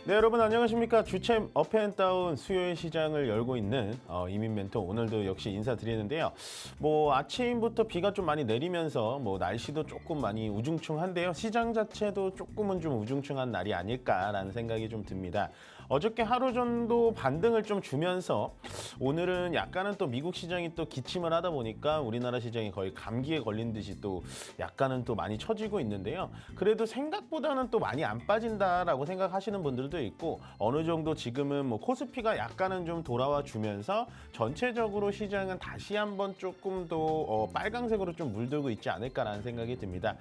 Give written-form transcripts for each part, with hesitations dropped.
네, 여러분 안녕하십니까. 주챔 업앤다운 수요일 시장을 열고 있는 이민 멘토, 오늘도 역시 인사드리는데요. 뭐 아침부터 비가 좀 많이 내리면서 뭐 날씨도 조금 많이 우중충한데요. 시장 자체도 조금은 좀 우중충한 날이 아닐까라는 생각이 좀 듭니다. 어저께 하루 정도 반등을 좀 주면서 오늘은 약간은 또 미국 시장이 또 기침을 하다 보니까 우리나라 시장이 거의 감기에 걸린 듯이 또 약간은 또 많이 처지고 있는데요. 그래도 생각보다는 또 많이 안 빠진다라고 생각하시는 분들도 있고, 어느 정도 지금은 뭐 코스피가 약간은 좀 돌아와 주면서 전체적으로 시장은 다시 한번 조금 더 빨강색으로 좀 물들고 있지 않을까라는 생각이 듭니다.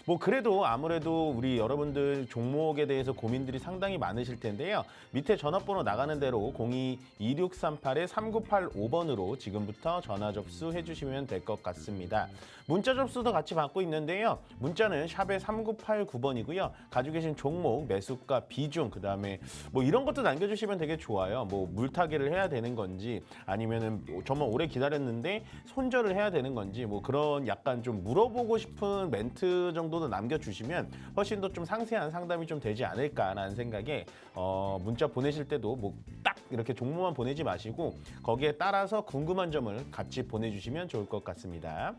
뭐 그래도 아무래도 우리 여러분들 종목에 대해서 고민들이 상당히 많으실 텐데요. 밑에 전화번호 나가는 대로 02-2638-3985번으로 지금부터 전화 접수해 주시면 될 것 같습니다. 문자 접수도 같이 받고 있는데요. 문자는 샵에 3989번이고요. 가지고 계신 종목, 매수가, 비중, 그다음에 뭐 이런 것도 남겨주시면 되게 좋아요. 뭐 물타기를 해야 되는 건지, 아니면은 정말 오래 기다렸는데 손절을 해야 되는 건지, 뭐 그런 약간 좀 물어보고 싶은 멘트 정도도 남겨주시면 훨씬 더 좀 상세한 상담이 좀 되지 않을까라는 생각에 문자 보내실 때도 뭐 딱 이렇게 종목만 보내지 마시고 거기에 따라서 궁금한 점을 같이 보내주시면 좋을 것 같습니다.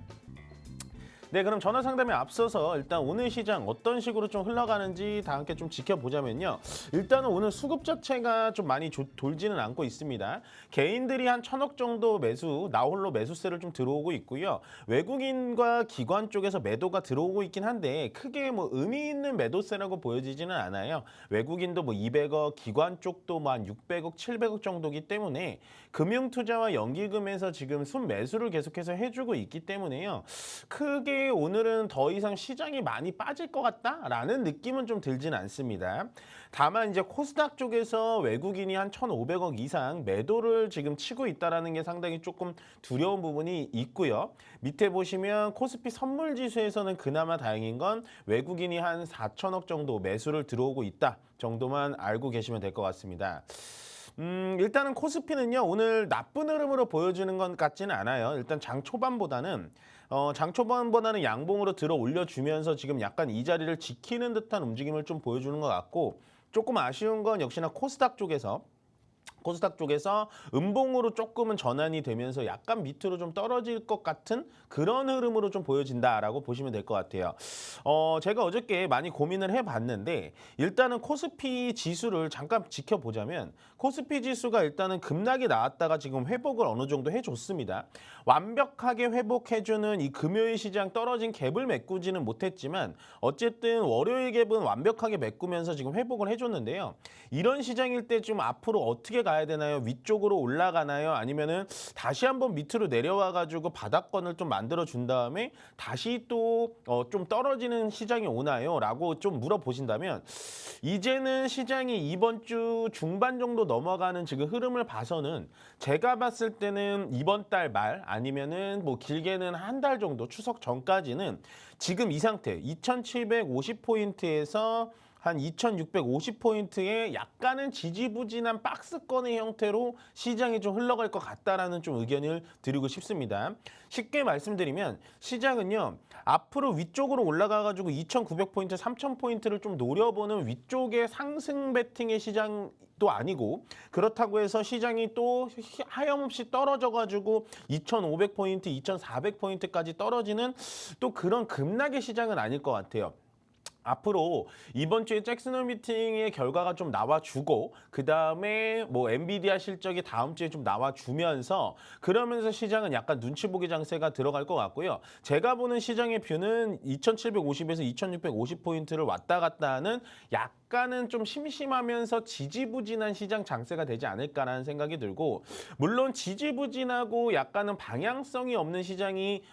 네, 그럼 전화 상담에 앞서서 일단 오늘 시장 어떤 식으로 좀 흘러가는지 다 함께 좀 지켜보자면요. 일단은 오늘 수급 자체가 좀 많이 돌지는 않고 있습니다. 개인들이 한 1,000억 정도 매수, 나홀로 매수세를 좀 들어오고 있고요. 외국인과 기관 쪽에서 매도가 들어오고 있긴 한데 크게 뭐 의미 있는 매도세라고 보여지지는 않아요. 외국인도 뭐 200억, 기관 쪽도 뭐 한 600억, 700억 정도기 때문에 금융투자와 연기금에서 지금 순매수를 계속해서 해주고 있기 때문에요. 크게 오늘은 더 이상 시장이 많이 빠질 것 같다라는 느낌은 좀 들진 않습니다. 다만 이제 코스닥 쪽에서 외국인이 한 1,500억 이상 매도를 지금 치고 있다는 게 상당히 조금 두려운 부분이 있고요. 밑에 보시면 코스피 선물지수에서는 그나마 다행인 건 외국인이 한 4천억 정도 매수를 들어오고 있다 정도만 알고 계시면 될 것 같습니다. 일단은 코스피는요, 오늘 나쁜 흐름으로 보여주는 것 같지는 않아요. 일단 장 초반보다는 양봉으로 들어 올려주면서 지금 약간 이 자리를 지키는 듯한 움직임을 좀 보여주는 것 같고, 조금 아쉬운 건 역시나 코스닥 쪽에서 음봉으로 조금은 전환이 되면서 약간 밑으로 좀 떨어질 것 같은 그런 흐름으로 좀 보여진다라고 보시면 될 것 같아요. 제가 어저께 많이 고민을 해봤는데, 일단은 코스피 지수를 잠깐 지켜보자면 코스피 지수가 일단은 급락이 나왔다가 지금 회복을 어느 정도 해줬습니다. 완벽하게 회복해주는 이 금요일 시장 떨어진 갭을 메꾸지는 못했지만 어쨌든 월요일 갭은 완벽하게 메꾸면서 지금 회복을 해줬는데요. 이런 시장일 때 좀 앞으로 어떻게 가야 되나요? 위쪽으로 올라가나요? 아니면은 다시 한번 밑으로 내려와 가지고 바닥권을 좀 만들어 준 다음에 다시 또 좀 떨어지는 시장이 오나요? 라고 좀 물어보신다면, 이제는 시장이 이번 주 중반 정도 넘어가는 지금 흐름을 봐서는 제가 봤을 때는 이번 달 말 아니면은 뭐 길게는 한 달 정도, 추석 전까지는 지금 이 상태 2,750포인트에서 한 2,650포인트의 약간은 지지부진한 박스권의 형태로 시장이 좀 흘러갈 것 같다라는 좀 의견을 드리고 싶습니다. 쉽게 말씀드리면 시장은요, 앞으로 위쪽으로 올라가가지고 2,900포인트, 3,000포인트를 좀 노려보는 위쪽의 상승 베팅의 시장도 아니고, 그렇다고 해서 시장이 또 하염없이 떨어져가지고 2,500포인트, 2,400포인트까지 떨어지는 또 그런 급락의 시장은 아닐 것 같아요. 앞으로 이번 주에 잭슨홀 미팅의 결과가 좀 나와주고, 그 다음에 뭐 엔비디아 실적이 다음 주에 좀 나와주면서, 그러면서 시장은 약간 눈치 보기 장세가 들어갈 것 같고요. 제가 보는 시장의 뷰는 2,750에서 2,650포인트를 왔다 갔다 하는 약간은 좀 심심하면서 지지부진한 시장 장세가 되지 않을까라는 생각이 들고, 물론 지지부진하고 약간은 방향성이 없는 시장이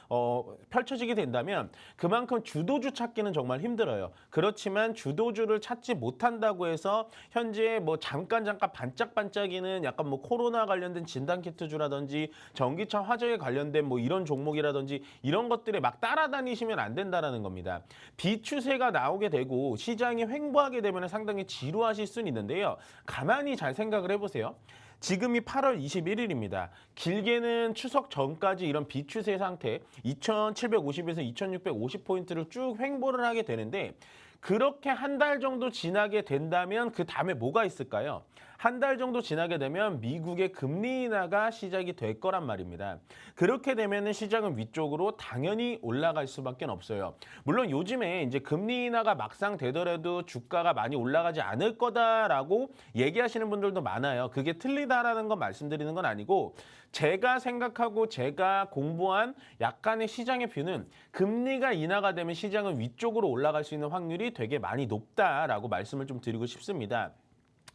펼쳐지게 된다면 그만큼 주도주 찾기는 정말 힘들어요. 그렇지만 주도주를 찾지 못한다고 해서 현재 뭐 잠깐 반짝반짝이는 약간 뭐 코로나 관련된 진단키트주라든지 전기차 화재에 관련된 뭐 이런 종목이라든지 이런 것들에 막 따라다니시면 안 된다는 겁니다. 비추세가 나오게 되고 시장이 횡보하게 되면 상당히 지루하실 수는 있는데요. 가만히 잘 생각을 해보세요. 지금이 8월 21일입니다. 길게는 추석 전까지 이런 비추세 상태 2,750에서 2,650포인트를 쭉 횡보를 하게 되는데, 그렇게 한 달 정도 지나게 된다면 그 다음에 뭐가 있을까요? 한 달 정도 지나게 되면 미국의 금리 인하가 시작이 될 거란 말입니다. 그렇게 되면은 시장은 위쪽으로 당연히 올라갈 수밖에 없어요. 물론 요즘에 이제 금리 인하가 막상 되더라도 주가가 많이 올라가지 않을 거다라고 얘기하시는 분들도 많아요. 그게 틀리다라는 건 말씀드리는 건 아니고 제가 생각하고 제가 공부한 약간의 시장의 뷰는 금리가 인하가 되면 시장은 위쪽으로 올라갈 수 있는 확률이 되게 많이 높다라고 말씀을 좀 드리고 싶습니다.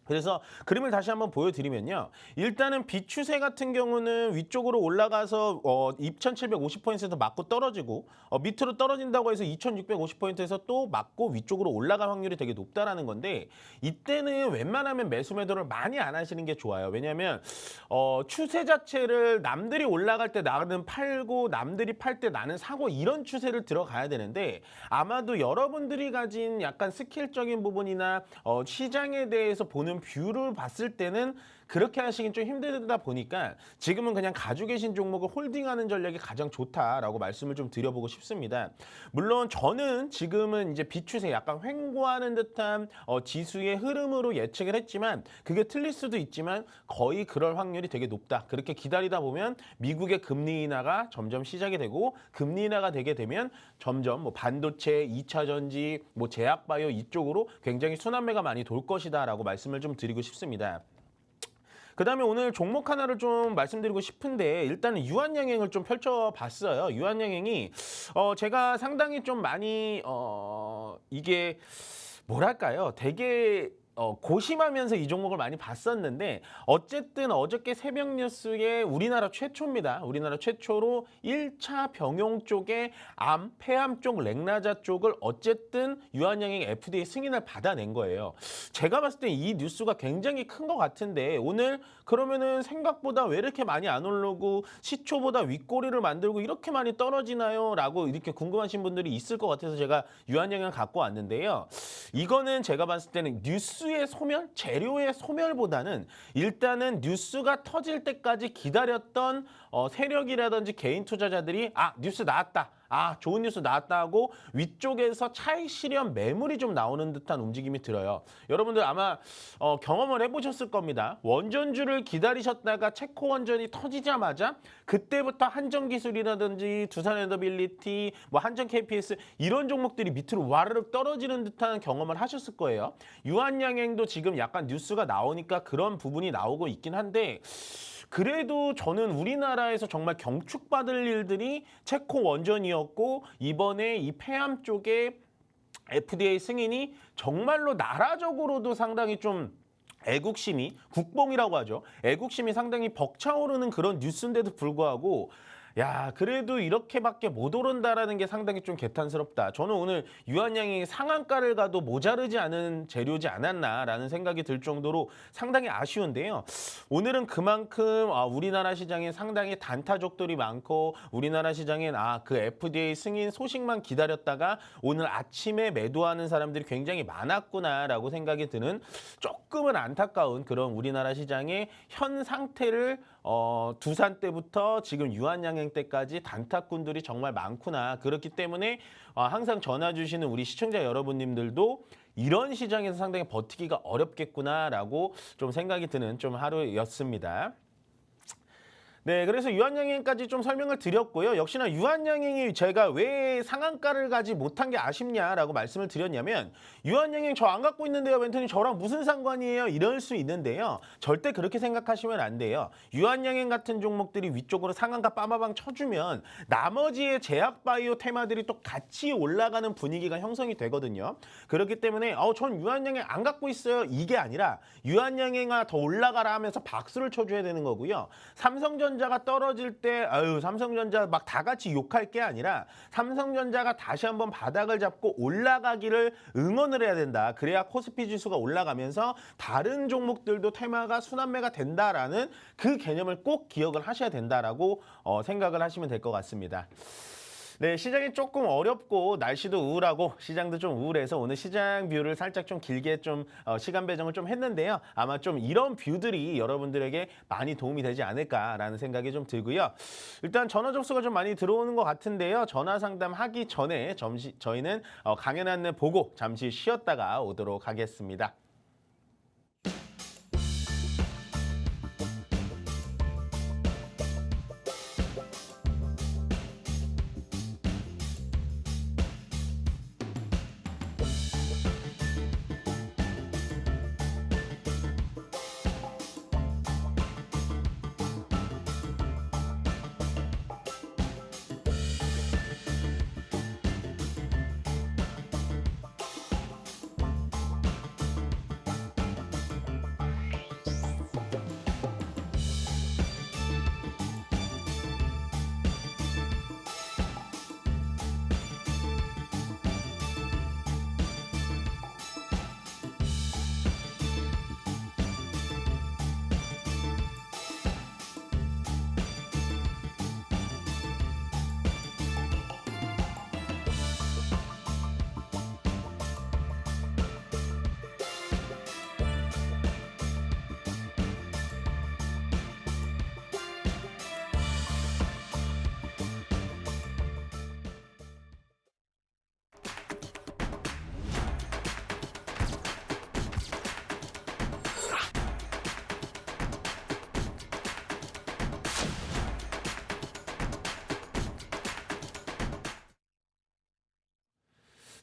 그래서 그림을 다시 한번 보여드리면요. 일단은 비추세 같은 경우는 위쪽으로 올라가서 2,750포인트에서 맞고 떨어지고 밑으로 떨어진다고 해서 2,650포인트에서 또 맞고 위쪽으로 올라갈 확률이 되게 높다라는 건데 이때는 웬만하면 매수 매도를 많이 안 하시는 게 좋아요. 왜냐하면 추세 자체를 남들이 올라갈 때 나는 팔고 남들이 팔 때 나는 사고 이런 추세를 들어가야 되는데 아마도 여러분들이 가진 약간 스킬적인 부분이나 시장에 대해서 보는 뷰를 봤을 때는 그렇게 하시긴 좀 힘들다 보니까 지금은 그냥 가지고 계신 종목을 홀딩하는 전략이 가장 좋다라고 말씀을 좀 드려보고 싶습니다. 물론 저는 지금은 이제 비추세 약간 횡보하는 듯한 지수의 흐름으로 예측을 했지만 그게 틀릴 수도 있지만 거의 그럴 확률이 되게 높다. 그렇게 기다리다 보면 미국의 금리 인하가 점점 시작이 되고 금리 인하가 되게 되면 점점 뭐 반도체, 2차 전지, 뭐 제약바이오 이쪽으로 굉장히 순환매가 많이 돌 것이다라고 말씀을 좀 드리고 싶습니다. 그다음에 오늘 종목 하나를 좀 말씀드리고 싶은데 일단은 유한양행을 좀 펼쳐봤어요. 유한양행이 제가 상당히 좀 많이 이게 뭐랄까요? 되게 고심하면서 이 종목을 많이 봤었는데 어쨌든 어저께 새벽 뉴스에 우리나라 최초입니다. 우리나라 최초로 1차 병용 쪽에 암, 폐암 쪽, 렉나자 쪽을 어쨌든 유한양행 FDA 승인을 받아낸 거예요. 제가 봤을 때 이 뉴스가 굉장히 큰 것 같은데 오늘 그러면은 생각보다 왜 이렇게 많이 안 오르고 시초보다 윗꼬리를 만들고 이렇게 많이 떨어지나요? 라고 이렇게 궁금하신 분들이 있을 것 같아서 제가 유한양행을 갖고 왔는데요. 이거는 제가 봤을 때는 뉴스의 소멸, 재료의 소멸보다는 일단은 뉴스가 터질 때까지 기다렸던 세력이라든지 개인 투자자들이 뉴스 나왔다. 좋은 뉴스 나왔다 하고 위쪽에서 차익 실현 매물이 좀 나오는 듯한 움직임이 들어요. 여러분들 아마 경험을 해보셨을 겁니다. 원전주를 기다리셨다가 체코 원전이 터지자마자 그때부터 한전기술이라든지 두산에너빌리티, 뭐 한전 KPS 이런 종목들이 밑으로 와르륵 떨어지는 듯한 경험을 하셨을 거예요. 유한양행도 지금 약간 뉴스가 나오니까 그런 부분이 나오고 있긴 한데 그래도 저는 우리나라에서 정말 경축받을 일들이 체코 원전이었고 이번에 이 폐암 쪽에 FDA 승인이 정말로 나라적으로도 상당히 좀 애국심이, 국뽕이라고 하죠. 애국심이 상당히 벅차오르는 그런 뉴스인데도 불구하고 그래도 이렇게밖에 못 오른다라는 게 상당히 좀 개탄스럽다. 저는 오늘 유한양이 상한가를 가도 모자르지 않은 재료지 않았나라는 생각이 들 정도로 상당히 아쉬운데요. 오늘은 그만큼 우리나라 시장에 상당히 단타족들이 많고 우리나라 시장엔 그 FDA 승인 소식만 기다렸다가 오늘 아침에 매도하는 사람들이 굉장히 많았구나라고 생각이 드는 조금은 안타까운 그런 우리나라 시장의 현 상태를 두산 때부터 지금 유한양행 때까지 단타꾼들이 정말 많구나. 그렇기 때문에 항상 전화 주시는 우리 시청자 여러분님들도 이런 시장에서 상당히 버티기가 어렵겠구나라고 좀 생각이 드는 좀 하루였습니다. 네, 그래서 유한양행까지 좀 설명을 드렸고요. 역시나 유한양행이 제가 왜 상한가를 가지 못한 게 아쉽냐라고 말씀을 드렸냐면 유한양행 저 안 갖고 있는데요, 멘토님 저랑 무슨 상관이에요? 이럴 수 있는데요. 절대 그렇게 생각하시면 안 돼요. 유한양행 같은 종목들이 위쪽으로 상한가 빠마방 쳐주면 나머지의 제약바이오 테마들이 또 같이 올라가는 분위기가 형성이 되거든요. 그렇기 때문에 전 유한양행 안 갖고 있어요. 이게 아니라 유한양행아 더 올라가라 하면서 박수를 쳐줘야 되는 거고요. 삼성전자가 떨어질 때 삼성전자 막 다 같이 욕할 게 아니라 삼성전자가 다시 한번 바닥을 잡고 올라가기를 응원을 해야 된다. 그래야 코스피 지수가 올라가면서 다른 종목들도 테마가 순환매가 된다라는 그 개념을 꼭 기억을 하셔야 된다라고 생각을 하시면 될 것 같습니다. 네, 시장이 조금 어렵고 날씨도 우울하고 시장도 좀 우울해서 오늘 시장 뷰를 살짝 좀 길게 좀 시간 배정을 좀 했는데요. 아마 좀 이런 뷰들이 여러분들에게 많이 도움이 되지 않을까라는 생각이 좀 들고요. 일단 전화 접수가 좀 많이 들어오는 것 같은데요. 전화 상담하기 전에 저희는 강연 안내 보고 잠시 쉬었다가 오도록 하겠습니다.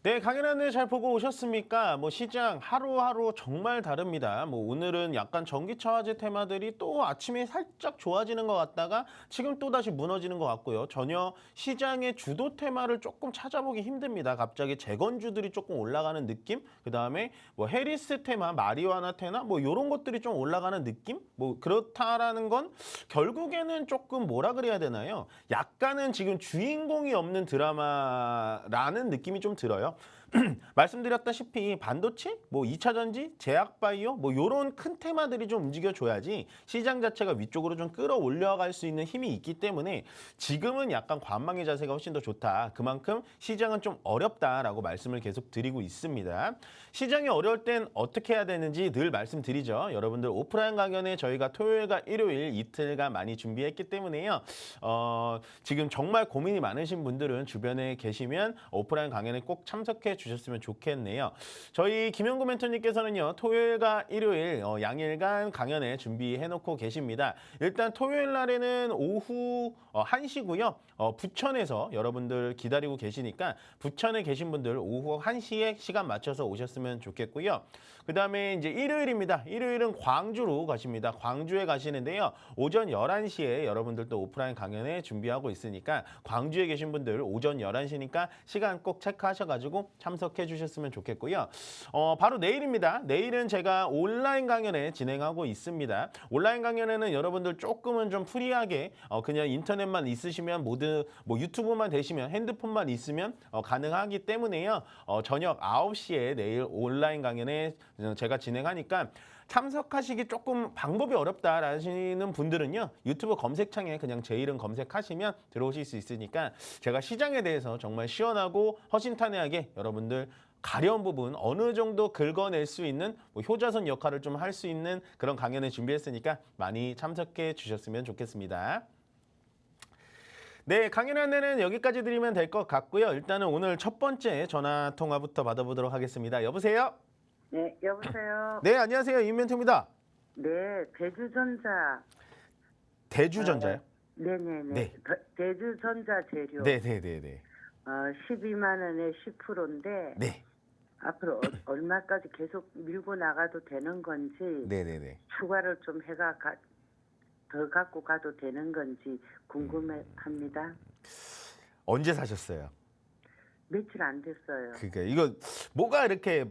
네, 강연 안내 잘 보고 오셨습니까? 뭐 시장 하루하루 정말 다릅니다. 뭐 오늘은 약간 전기차 화재 테마들이 또 아침에 살짝 좋아지는 것 같다가 지금 또 다시 무너지는 것 같고요. 전혀 시장의 주도 테마를 조금 찾아보기 힘듭니다. 갑자기 재건주들이 조금 올라가는 느낌? 그다음에 뭐 해리스 테마, 마리화나 테마 뭐 이런 것들이 좀 올라가는 느낌? 뭐 그렇다라는 건 결국에는 조금 뭐라 그래야 되나요? 약간은 지금 주인공이 없는 드라마라는 느낌이 좀 들어요. 말씀드렸다시피 반도체, 뭐 2차 전지, 제약 바이오 뭐 요런 큰 테마들이 좀 움직여줘야지 시장 자체가 위쪽으로 좀 끌어올려갈 수 있는 힘이 있기 때문에 지금은 약간 관망의 자세가 훨씬 더 좋다. 그만큼 시장은 좀 어렵다라고 말씀을 계속 드리고 있습니다. 시장이 어려울 땐 어떻게 해야 되는지 늘 말씀드리죠. 여러분들 오프라인 강연에 저희가 토요일과 일요일 이틀간 많이 준비했기 때문에요. 지금 정말 고민이 많으신 분들은 주변에 계시면 오프라인 강연에 꼭 참석해 주셨으면 좋겠네요. 저희 김영구 멘토님께서는요. 토요일과 일요일 양일간 강연에 준비해놓고 계십니다. 일단 토요일 날에는 오후 1시고요. 부천에서 여러분들 기다리고 계시니까 부천에 계신 분들 오후 1시에 시간 맞춰서 오셨으면 좋겠고요. 그다음에 이제 일요일입니다. 일요일은 광주로 가십니다. 광주에 가시는데요. 오전 11시에 여러분들도 오프라인 강연에 준비하고 있으니까 광주에 계신 분들 오전 11시니까 시간 꼭 체크하셔가지고 참석해 주셨으면 좋겠고요. 바로 내일입니다. 내일은 제가 온라인 강연에 진행하고 있습니다. 온라인 강연에는 여러분들 조금은 좀 프리하게 그냥 인터넷만 있으시면 모두 뭐 유튜브만 되시면 핸드폰만 있으면 가능하기 때문에요. 저녁 9시에 내일 온라인 강연에 제가 진행하니까 참석하시기 조금 방법이 어렵다라시는 분들은요. 유튜브 검색창에 그냥 제 이름 검색하시면 들어오실 수 있으니까 제가 시장에 대해서 정말 시원하고 허심탄회하게 여러분들 가려운 부분 어느 정도 긁어낼 수 있는 뭐 효자손 역할을 좀 할 수 있는 그런 강연을 준비했으니까 많이 참석해 주셨으면 좋겠습니다. 네, 강연 안내는 여기까지 드리면 될 것 같고요. 일단은 오늘 첫 번째 전화 통화부터 받아보도록 하겠습니다. 여보세요? 네, 여보세요. 네, 안녕하세요. 임멘토입니다. 네, 대주전자. 대주전자요? 네네네. 네. 대주전자 재료. 네네네네. 12만 원에 10%인데 네. 앞으로 얼마까지 계속 밀고 나가도 되는 건지 네네네. 추가를 좀 해가 더 갖고 가도 되는 건지 궁금합니다. 언제 사셨어요? 며칠 안 됐어요. 그러니까 이거 뭐가 이렇게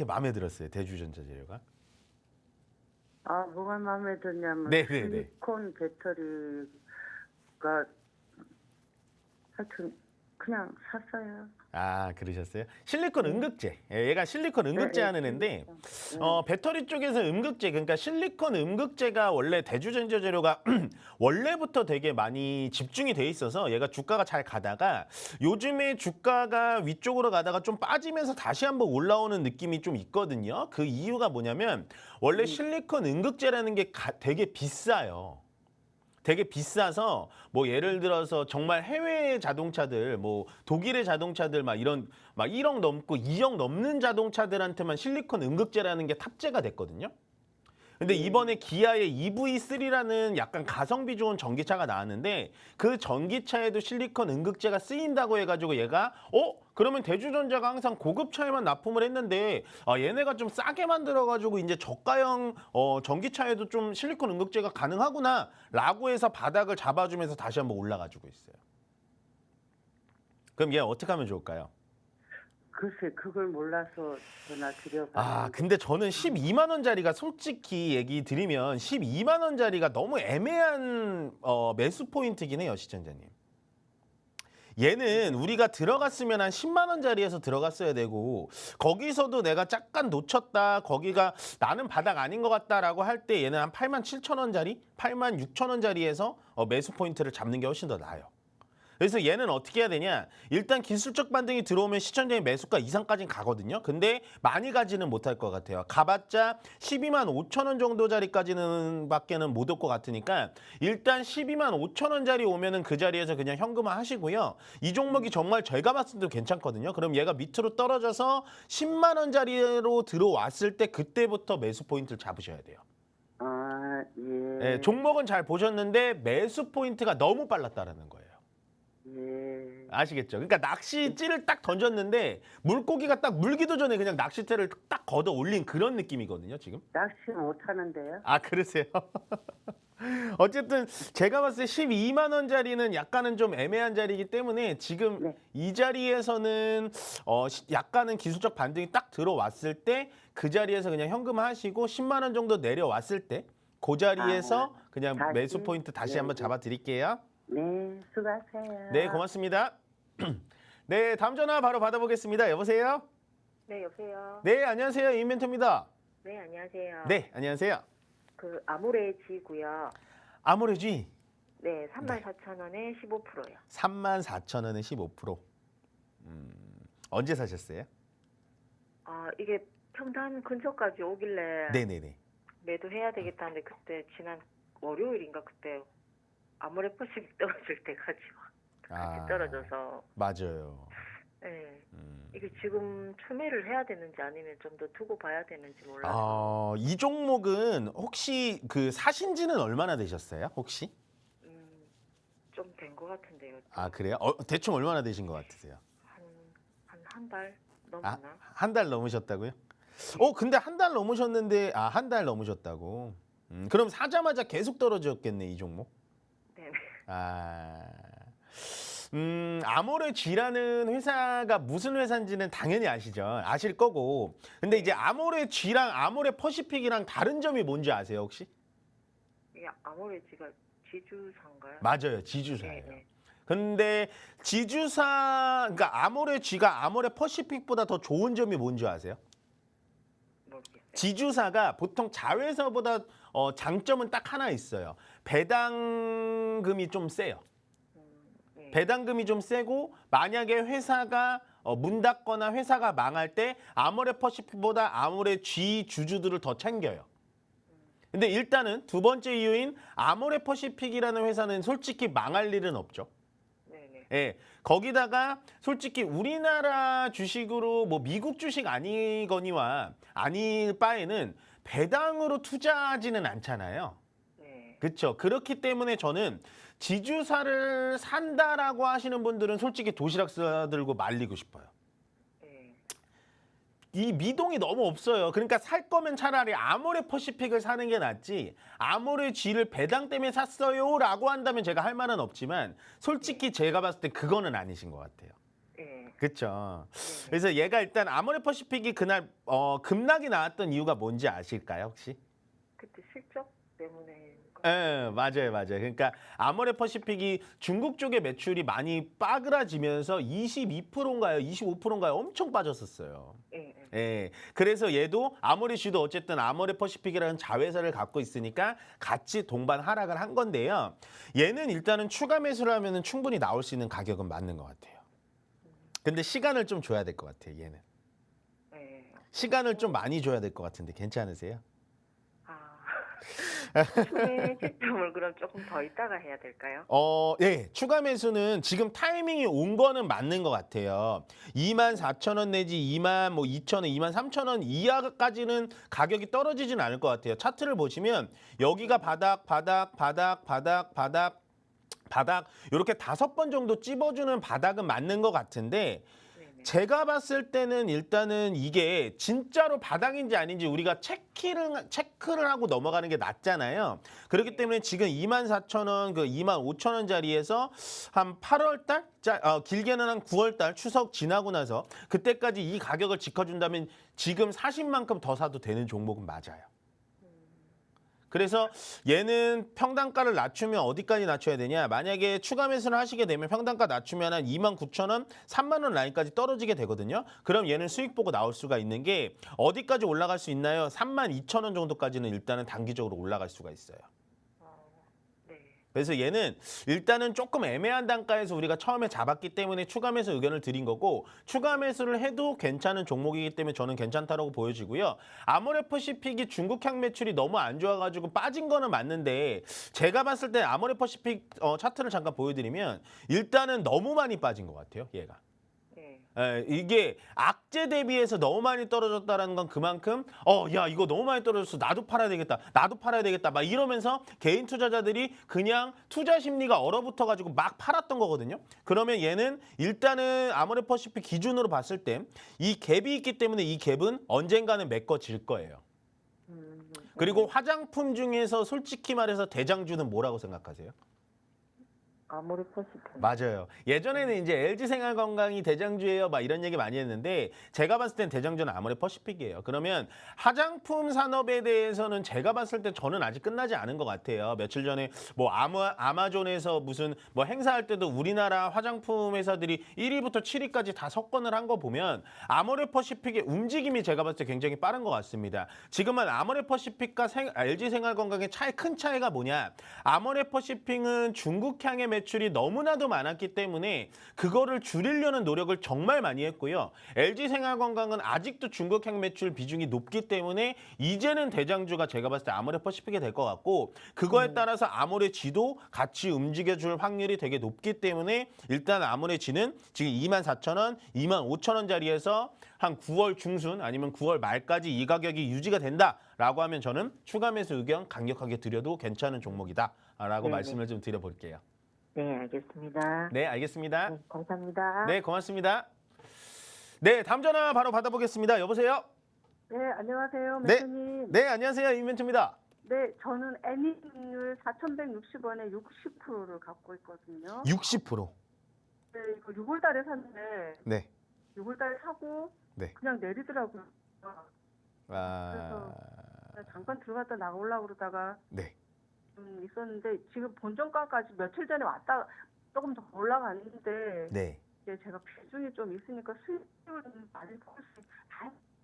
마음에 들었어요? 대주전자 재료가? 뭐가 마음에 드냐면 네네네. 실리콘 배터리가 하여튼 그냥 샀어요. 아, 그러셨어요? 실리콘 음극재. 예, 얘가 실리콘 음극재 하는 애인데 배터리 쪽에서 음극재, 그러니까 실리콘 음극재가 원래 대주전자 재료가 원래부터 되게 많이 집중이 돼 있어서 얘가 주가가 잘 가다가 요즘에 주가가 위쪽으로 가다가 좀 빠지면서 다시 한번 올라오는 느낌이 좀 있거든요. 그 이유가 뭐냐면 원래 실리콘 음극재라는 게 되게 비싸요. 되게 비싸서 뭐 예를 들어서 정말 해외 자동차들 뭐 독일의 자동차들 막 이런 막 1억 넘고 2억 넘는 자동차들한테만 실리콘 음극재라는 게 탑재가 됐거든요. 근데 이번에 기아의 EV3라는 약간 가성비 좋은 전기차가 나왔는데 그 전기차에도 실리콘 음극재가 쓰인다고 해가지고 얘가 그러면 대주전자가 항상 고급 차에만 납품을 했는데 얘네가 좀 싸게 만들어가지고 이제 저가형 전기차에도 좀 실리콘 음극재가 가능하구나라고 해서 바닥을 잡아주면서 다시 한번 올라가지고 있어요. 그럼 얘 어떻게 하면 좋을까요? 글쎄 그걸 몰라서 전화 드려봤는데. 아, 근데 저는 12만 원짜리가 솔직히 얘기 드리면 12만 원짜리가 너무 애매한 매수 포인트긴 해요, 시청자님. 얘는 우리가 들어갔으면 한 10만 원짜리에서 들어갔어야 되고 거기서도 내가 잠깐 놓쳤다, 거기가 나는 바닥 아닌 것 같다라고 할 때 얘는 한 8만 7천 원짜리, 8만 6천 원짜리에서 매수 포인트를 잡는 게 훨씬 더 나아요. 그래서 얘는 어떻게 해야 되냐? 일단 기술적 반등이 들어오면 시청자의 매수가 이상까지는 가거든요. 근데 많이 가지는 못할 것 같아요. 가봤자 12만 5천 원 정도짜리까지는 밖에는 못 올 것 같으니까 일단 12만 5천 원짜리 오면은 그 자리에서 그냥 현금화 하시고요. 이 종목이 정말 제가 봤을 때도 괜찮거든요. 그럼 얘가 밑으로 떨어져서 10만 원짜리로 들어왔을 때 그때부터 매수 포인트를 잡으셔야 돼요. 아, 예. 예, 종목은 잘 보셨는데 매수 포인트가 너무 빨랐다라는 거예요. 예. 아시겠죠? 그러니까 낚시찌를 딱 던졌는데 물고기가 딱 물기도 전에 그냥 낚싯대를 딱 걷어 올린 그런 느낌이거든요, 지금. 낚시 못 하는데요. 아, 그러세요? 어쨌든 제가 봤을 때 12만 원짜리는 약간은 좀 애매한 자리이기 때문에 지금 네. 이 자리에서는 약간은 기술적 반등이 딱 들어왔을 때 그 자리에서 그냥 현금하시고 10만 원 정도 내려왔을 때 그 자리에서 그냥 다시? 매수 포인트 다시 한번 네. 잡아 드릴게요. 네, 수고하세요. 네, 고맙습니다. 네, 다음 전화 바로 받아보겠습니다. 여보세요? 네, 여보세요. 네, 안녕하세요. 이인멘토입니다. 네, 안녕하세요. 네, 안녕하세요. 그 아모레지고요. 아모레지 네, 34,000원에 15%요. 34,000원에 15%. 언제 사셨어요? 아, 이게 평단 근처까지 오길래 네네네. 매도해야 되겠다는데 그때 지난 월요일인가 그때 아모레 퍼시픽 떨어질 때 같이 떨어져서 맞아요. 네. 이게 지금 추매를 해야 되는지 아니면 좀 더 두고 봐야 되는지 몰라서. 이 종목은 혹시 그 사신 지는 얼마나 되셨어요? 혹시? 좀 된 것 같은데요. 아, 그래요? 대충 얼마나 되신 것 같으세요? 한 달 넘었나? 한 달 넘으셨다고요? 근데 한 달 넘으셨는데 한 달 넘으셨다고. 그럼 사자마자 계속 떨어졌겠네, 이 종목. 네. 아모레 G라는 회사가 무슨 회사인지는 당연히 아시죠? 아실 거고. 근데 이제 아모레 G랑 아모레 퍼시픽이랑 다른 점이 뭔지 아세요, 혹시? 이게 아모레지가 지주사인가요? 맞아요, 지주사예요. 네. 근데 지주사, 그러니까 아모레 G가 아모레 퍼시픽보다 더 좋은 점이 뭔지 아세요? 모르겠어요. 지주사가 보통 자회사보다 장점은 딱 하나 있어요. 배당금이 좀 세요. 네. 배당금이 좀 세고 만약에 회사가 문 닫거나 회사가 망할 때 아모레 퍼시픽보다 아모레 G 주주들을 더 챙겨요. 근데 일단은 두 번째 이유인 아모레 퍼시픽이라는 회사는 솔직히 망할 일은 없죠. 네네. 예, 거기다가 솔직히 우리나라 주식으로 뭐 미국 주식 아니거니와 아닐 바에는 배당으로 투자하지는 않잖아요. 네. 그렇죠. 그렇기 때문에 저는 지주사를 산다라고 하시는 분들은 솔직히 도시락 싸들고 말리고 싶어요. 네. 이 미동이 너무 없어요. 그러니까 살 거면 차라리 아모레 퍼시픽을 사는 게 낫지 아모레 G를 배당 때문에 샀어요 라고 한다면 제가 할 말은 없지만 솔직히 제가 봤을 때 그거는 아니신 것 같아요. 네. 그렇죠. 네. 그래서 얘가 일단 아모레 퍼시픽이 그날 급락이 나왔던 이유가 뭔지 아실까요 혹시? 그때 실적 때문에 예, 맞아요, 맞아요. 그러니까 아모레퍼시픽이 중국 쪽의 매출이 많이 빠그라지면서 22%인가요, 25%인가요, 엄청 빠졌었어요. 예, 예. 예, 그래서 얘도 아모레쉬도 어쨌든 아모레퍼시픽이라는 자회사를 갖고 있으니까 같이 동반 하락을 한 건데요. 얘는 일단은 추가 매수를 하면은 충분히 나올 수 있는 가격은 맞는 것 같아요. 근데 시간을 좀 줘야 될 것 같아요, 얘는. 예. 시간을 좀 많이 줘야 될 것 같은데 괜찮으세요? 추세 시점을 그럼 조금 더 있다가 해야 될까요? 예, 추가 매수는 지금 타이밍이 온 거는 맞는 것 같아요. 24,000원 내지 22,000원, 23,000원 이하까지는 가격이 떨어지진 않을 것 같아요. 차트를 보시면 여기가 바닥, 바닥, 바닥, 바닥, 바닥, 바닥 이렇게 5번 정도 찝어주는 바닥은 맞는 것 같은데 네네. 제가 봤을 때는 일단은 이게 진짜로 바닥인지 아닌지 우리가 체크를 하고 넘어가는 게 낫잖아요. 그렇기 때문에 지금 24,000원, 그 25,000원짜리에서 한 8월 달, 길게는 한 9월 달 추석 지나고 나서 그때까지 이 가격을 지켜준다면 지금 사신 만큼 더 사도 되는 종목은 맞아요. 그래서 얘는 평단가를 낮추면 어디까지 낮춰야 되냐? 만약에 추가 매수를 하시게 되면 평단가 낮추면 한 29,000원, 3만 원 라인까지 떨어지게 되거든요. 그럼 얘는 수익 보고 나올 수가 있는 게 어디까지 올라갈 수 있나요? 32,000원 정도까지는 일단은 단기적으로 올라갈 수가 있어요. 네. 그래서 얘는 일단은 조금 애매한 단가에서 우리가 처음에 잡았기 때문에 추가 매수 의견을 드린 거고 추가 매수를 해도 괜찮은 종목이기 때문에 저는 괜찮다라고 보여지고요. 아모레퍼시픽이 중국향 매출이 너무 안 좋아가지고 빠진 거는 맞는데 제가 봤을 때 아모레퍼시픽 차트를 잠깐 보여드리면 일단은 너무 많이 빠진 것 같아요. 얘가. 네. 이게 악재 대비해서 너무 많이 떨어졌다는 건 그만큼 야 이거 너무 많이 떨어졌어 나도 팔아야 되겠다 나도 팔아야 되겠다 막 이러면서 개인 투자자들이 그냥 투자 심리가 얼어붙어 가지고 막 팔았던 거거든요. 그러면 얘는 일단은 아모레퍼시픽 기준으로 봤을 때 이 갭이 있기 때문에 이 갭은 언젠가는 메꿔질 거예요. 그리고 화장품 중에서 솔직히 말해서 대장주는 뭐라고 생각하세요? 아모레퍼시픽. 맞아요. 예전에는 이제 LG생활건강이 대장주예요. 막 이런 얘기 많이 했는데 제가 봤을 땐 대장주는 아모레퍼시픽이에요. 그러면 화장품 산업에 대해서는 제가 봤을 때 저는 아직 끝나지 않은 것 같아요. 며칠 전에 뭐 아마존에서 무슨 뭐 행사할 때도 우리나라 화장품 회사들이 1위부터 7위까지 다 석권을 한 거 보면 아모레퍼시픽의 움직임이 제가 봤을 때 굉장히 빠른 것 같습니다. 지금은 아모레퍼시픽과 LG생활건강의 큰 차이가 뭐냐? 아모레퍼시픽은 중국향의 매출이 너무나도 많았기 때문에 그거를 줄이려는 노력을 정말 많이 했고요. LG생활건강은 아직도 중국향 매출 비중이 높기 때문에 이제는 대장주가 제가 봤을 때 아모레퍼시픽이 될 것 같고 그거에 따라서 아모레지도 같이 움직여줄 확률이 되게 높기 때문에 일단 아모레지는 지금 24,000원, 25,000원짜리에서 한 9월 중순 아니면 9월 말까지 이 가격이 유지가 된다라고 하면 저는 추가 매수 의견 강력하게 드려도 괜찮은 종목이다라고 네네. 말씀을 좀 드려볼게요. 네, 알겠습니다. 네, 알겠습니다. 네, 감사합니다. 네, 고맙습니다. 네, 다음 전화 바로 받아보겠습니다. 여보세요? 네, 안녕하세요, 네. 멘토님. 네, 안녕하세요. 이멘트입니다. 네, 저는 애니를 4,160원에 60%를 갖고 있거든요. 60%. 네, 이거 6월 달에 샀는데 네. 6월 달에 사고 네. 그냥 내리더라고요. 아, 잠깐 들어갔다 나오려고 그러다가 네. 좀 있었는데 지금 본전가까지 며칠 전에 왔다 조금 더 올라갔는데 네. 이제 제가 비중이 좀 있으니까 수익을 좀 많이 볼 수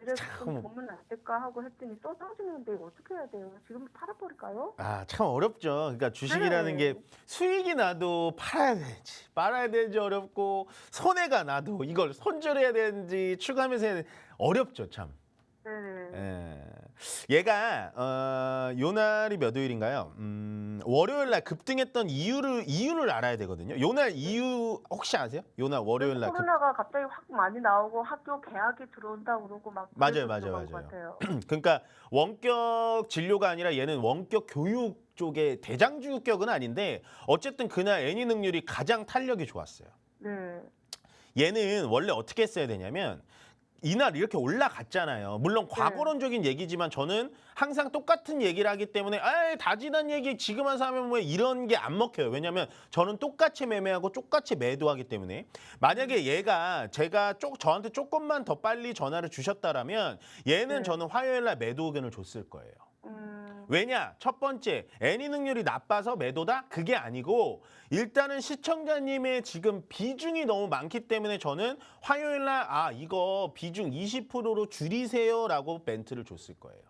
이래서 좀 참. 보면 안 될까 하고 했더니 또 떨어지는데 어떻게 해야 돼요? 지금 팔아버릴까요? 아, 참 어렵죠. 그러니까 주식이라는 네. 게 수익이 나도 팔아야 되지, 말아야 되는지 어렵고 손해가 나도 이걸 손절해야 되는지 추가하면서 해야 되는지 어렵죠, 참. 네네. 얘가 요 날이 몇 요일인가요? 월요일 날 급등했던 이유를 알아야 되거든요. 요 날 이유 혹시 아세요? 요 날 월요일 날 코로나가 갑자기 확 많이 나오고 학교 개학이 들어온다고 그러고 막 맞아요, 그래서 맞아요, 그런 것 맞아요. 같아요. 그러니까 원격 진료가 아니라 얘는 원격 교육 쪽의 대장주격은 아닌데 어쨌든 그날 애니 능률이 가장 탄력이 좋았어요. 네. 얘는 원래 어떻게 했어야 되냐면 이날 이렇게 올라갔잖아요. 물론 과거론적인 얘기지만 저는 항상 똑같은 얘기를 하기 때문에 다 지난 얘기 지금 와서 하면 뭐 이런 게 안 먹혀요. 왜냐하면 저는 똑같이 매매하고 똑같이 매도하기 때문에 만약에 얘가 제가 저한테 조금만 더 빨리 전화를 주셨다라면 얘는 네. 저는 화요일 날 매도 의견을 줬을 거예요. 왜냐? 첫 번째, 애니 능률이 나빠서 매도다? 그게 아니고 일단은 시청자님의 지금 비중이 너무 많기 때문에 저는 화요일 날 이거 비중 20%로 줄이세요라고 멘트를 줬을 거예요.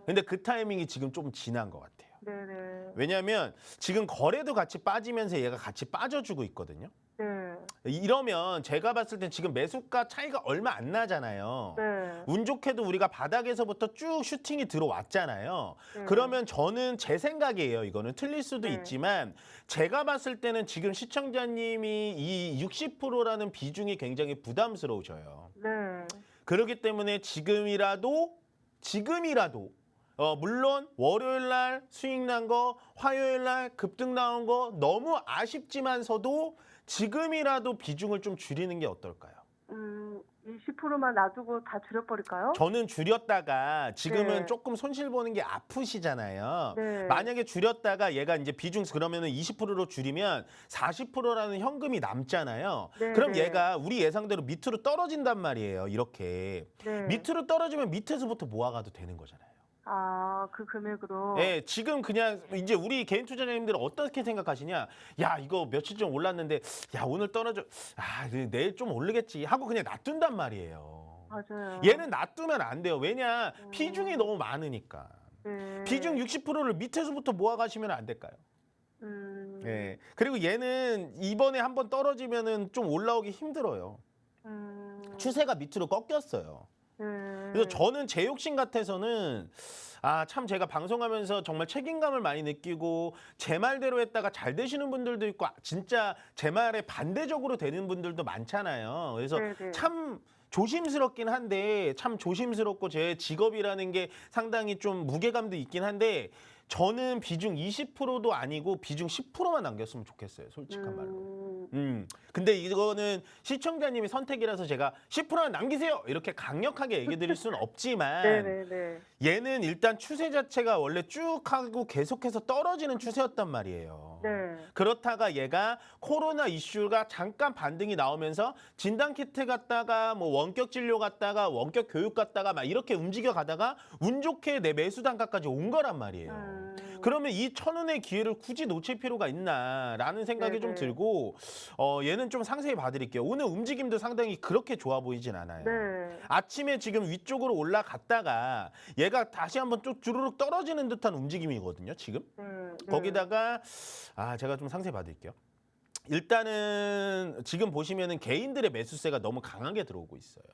근데 그 타이밍이 지금 좀 지난 것 같아요. 네네. 왜냐하면 지금 거래도 같이 빠지면서 얘가 같이 빠져주고 있거든요. 네. 이러면 제가 봤을 땐 지금 매수가 차이가 얼마 안 나잖아요. 네. 운 좋게도 우리가 바닥에서부터 쭉 슈팅이 들어왔잖아요. 네. 그러면 저는 제 생각이에요. 이거는 틀릴 수도 네. 있지만 제가 봤을 때는 지금 시청자님이 이 60%라는 비중이 굉장히 부담스러우셔요. 네. 그렇기 때문에 지금이라도 물론 월요일 날 수익 난 거, 화요일 날 급등 나온 거 너무 아쉽지만서도 지금이라도 비중을 좀 줄이는 게 어떨까요? 20%만 놔두고 다 줄여버릴까요? 저는 줄였다가 지금은 네. 조금 손실 보는 게 아프시잖아요. 네. 만약에 줄였다가 얘가 이제 비중 그러면은 20%로 줄이면 40%라는 현금이 남잖아요. 네, 그럼 네. 얘가 우리 예상대로 밑으로 떨어진단 말이에요. 이렇게. 네. 밑으로 떨어지면 밑에서부터 모아가도 되는 거잖아요. 그 금액으로. 예, 지금 그냥 이제 우리 개인 투자자님들은 어떻게 생각하시냐? 야, 이거 며칠 전 올랐는데, 야, 오늘 떨어져. 내일 좀 오르겠지 하고 그냥 놔둔단 말이에요. 맞아요. 얘는 놔두면 안 돼요. 왜냐? 비중이 너무 많으니까. 네. 비중 60%를 밑에서부터 모아가시면 안 될까요? 예. 그리고 얘는 이번에 한번 떨어지면은 좀 올라오기 힘들어요. 추세가 밑으로 꺾였어요. 그래서 저는 제 욕심 같아서는 참 제가 방송하면서 정말 책임감을 많이 느끼고 제 말대로 했다가 잘 되시는 분들도 있고 진짜 제 말에 반대적으로 되는 분들도 많잖아요. 그래서 네네. 참 조심스럽긴 한데 참 조심스럽고 제 직업이라는 게 상당히 좀 무게감도 있긴 한데 저는 비중 20%도 아니고 비중 10%만 남겼으면 좋겠어요. 솔직한 말로. 근데 이거는 시청자님의 선택이라서 제가 10%만 남기세요 이렇게 강력하게 얘기 드릴 수는 없지만 네네네. 얘는 일단 추세 자체가 원래 쭉 하고 계속해서 떨어지는 추세였단 말이에요. 네. 그렇다가 얘가 코로나 이슈가 잠깐 반등이 나오면서 진단키트 갔다가 뭐 원격 진료 갔다가 원격 교육 갔다가 막 이렇게 움직여 가다가 운 좋게 내 매수 단가까지 온 거란 말이에요. 그러면 이 1,000원의 기회를 굳이 놓칠 필요가 있나라는 생각이 좀 네네. 들고 얘는 좀 상세히 봐드릴게요. 오늘 움직임도 상당히 그렇게 좋아 보이진 않아요. 네. 아침에 지금 위쪽으로 올라갔다가 얘가 다시 한번 쭉 주르륵 떨어지는 듯한 움직임이거든요. 지금. 네. 거기다가 제가 좀 상세히 봐드릴게요. 일단은 지금 보시면은 개인들의 매수세가 너무 강하게 들어오고 있어요.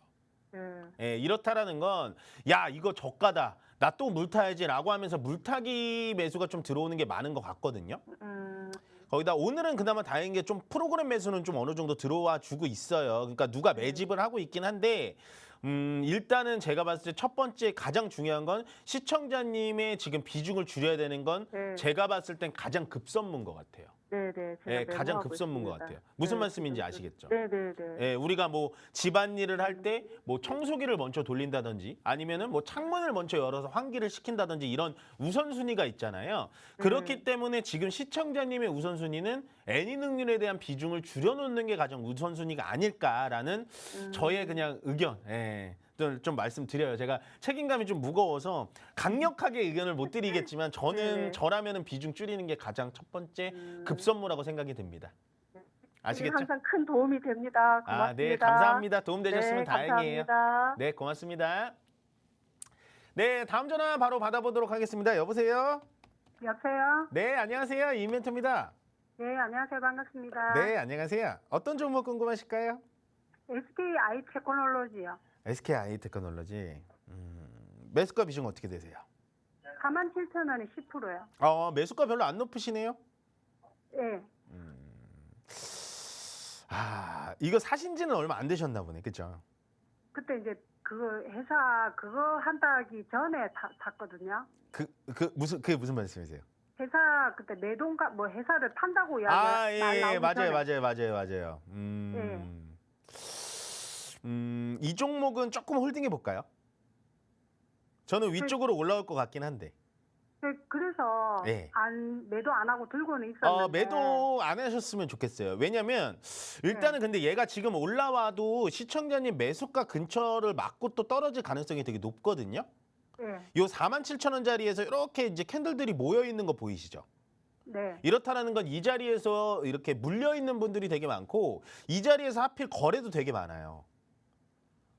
예, 이렇다라는 건 야 이거 저가다 나 또 물타야지라고 하면서 물타기 매수가 좀 들어오는 게 많은 것 같거든요. 거기다 오늘은 그나마 다행인 게 좀 프로그램 매수는 좀 어느 정도 들어와 주고 있어요. 그러니까 누가 매집을 하고 있긴 한데 일단은 제가 봤을 때 첫 번째 가장 중요한 건 시청자님의 지금 비중을 줄여야 되는 건 네. 제가 봤을 땐 가장 급선무인 것 같아요. 네네. 예, 가장 급선무인 것 같아요. 무슨 말씀인지 아시겠죠? 네네네. 예, 우리가 뭐 집안일을 할 때 뭐 청소기를 먼저 돌린다든지 아니면은 뭐 창문을 먼저 열어서 환기를 시킨다든지 이런 우선순위가 있잖아요. 그렇기 때문에 지금 시청자님의 우선순위는 애니 능률에 대한 비중을 줄여놓는 게 가장 우선순위가 아닐까라는 저의 그냥 의견. 예. 좀 말씀드려요. 제가 책임감이 좀 무거워서 강력하게 의견을 못 드리겠지만 저는 네. 저라면은 비중 줄이는 게 가장 첫 번째 급선무라고 생각이 듭니다. 아시겠죠? 항상 큰 도움이 됩니다. 고맙습니다. 네, 감사합니다. 도움 되셨으면 네, 다행이에요. 감사합니다. 네, 고맙습니다. 네, 다음 전화 바로 받아보도록 하겠습니다. 여보세요? 여보세요? 네, 안녕하세요. 이멘토입니다. 네, 안녕하세요. 반갑습니다. 네, 안녕하세요. 어떤 종목 궁금하실까요? SKI 테크놀로지요. SKI 테크놀로지. 매수가 비중 어떻게 되세요? 47,000원에 10%요. 매수가 별로 안 높으시네요. 네. 이거 사신 지는 얼마 안 되셨나 보네. 그죠? 그때 이제 그 회사 그거 한다기 전에 샀거든요. 그게 무슨 말씀이세요? 회사 그때 매동가 뭐 회사를 판다고 예, 나오기 전에. 맞아요. 이 종목은 조금 홀딩해 볼까요? 저는 위쪽으로 올라올 것 같긴 한데. 네, 그래서 네. 매도 안 하고 들고는 있었는데. 매도 안 하셨으면 좋겠어요. 왜냐면 일단은 근데 얘가 지금 올라와도 시청자님 매수가 근처를 맞고 또 떨어질 가능성이 되게 높거든요. 예. 요 47,000원짜리에서 이렇게 이제 캔들들이 모여 있는 거 보이시죠? 네. 이렇다라는 건 이 자리에서 이렇게 물려 있는 분들이 되게 많고 이 자리에서 하필 거래도 되게 많아요.